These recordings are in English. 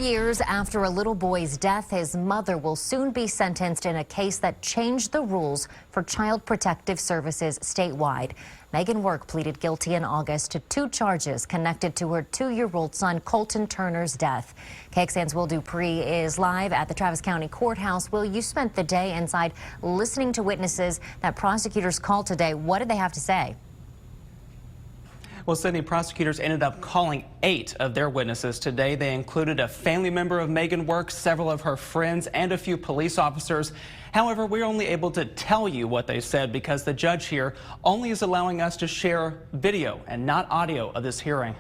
years after a little boy's death, his mother will soon be sentenced in a case that changed the rules for child protective services statewide. Meagan Work pleaded guilty in August to 2 charges connected to her 2-year-old son Colton Turner's death. KXAN's Will Dupree is live at the Travis County Courthouse. Will, you spent the day inside listening to witnesses that prosecutors called today. What did they have to say? Well, Sydney, prosecutors ended up calling 8 of their witnesses today. They included a family member of Meagan Work, several of her friends, and a few police officers. However, we're only able to tell you what they said because the judge here only is allowing us to share video and not audio of this hearing.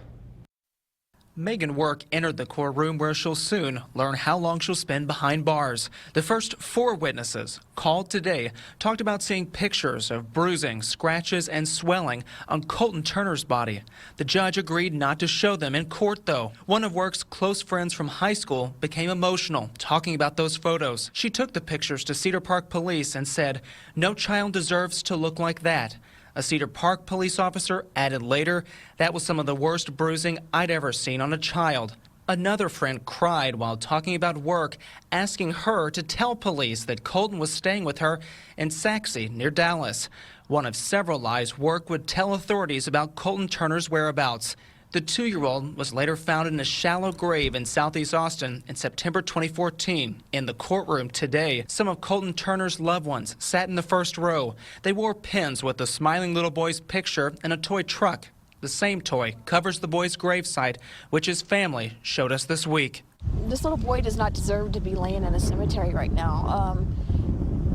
Meagan Work entered the courtroom where she'll soon learn how long she'll spend behind bars. The first 4 witnesses called today talked about seeing pictures of bruising, scratches, and swelling on Colton Turner's body. The judge agreed not to show them in court, though. One of Work's close friends from high school became emotional talking about those photos. She took the pictures to Cedar Park police and said, "No child deserves to look like that." A Cedar Park police officer added later, "That was some of the worst bruising I'd ever seen on a child." Another friend cried while talking about Work, asking her to tell police that Colton was staying with her in Saxey near Dallas. One of several lies Work would tell authorities about Colton Turner's whereabouts. The 2-year-old was later found in a shallow grave in southeast Austin in September 2014. In the courtroom today, some of Colton Turner's loved ones sat in the first row. They wore pins with the smiling little boy's picture and a toy truck. The same toy covers the boy's gravesite, which his family showed us this week. This little boy does not deserve to be laying in a cemetery right now.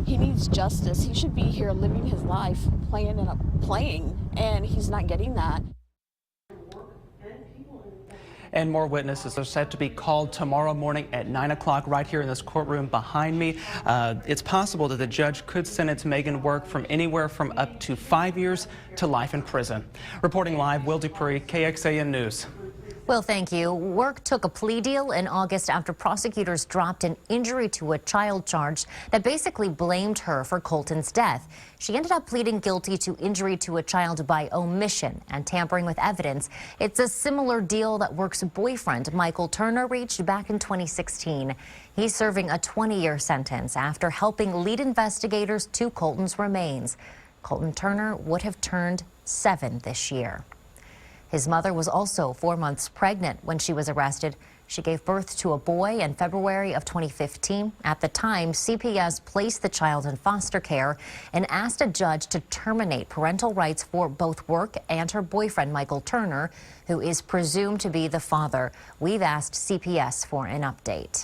He needs justice. He should be here living his life, playing, and he's not getting that. And more witnesses are set to be called tomorrow morning at 9 o'clock right here in this courtroom behind me. It's possible that the judge could sentence Meagan Work from anywhere from up to 5 years to life in prison. Reporting live, Will Dupree, KXAN News. Well, thank you. Work took a plea deal in August after prosecutors dropped an injury to a child charge that basically blamed her for Colton's death. She ended up pleading guilty to injury to a child by omission and tampering with evidence. It's a similar deal that Work's boyfriend, Colton Turner, reached back in 2016. He's serving a 20-year sentence after helping lead investigators to Colton's remains. Colton Turner would have turned 7 this year. His mother was also 4 months pregnant when she was arrested. She gave birth to a boy in February of 2015. At the time, CPS placed the child in foster care and asked a judge to terminate parental rights for both Work and her boyfriend, Colton Turner, who is presumed to be the father. We've asked CPS for an update.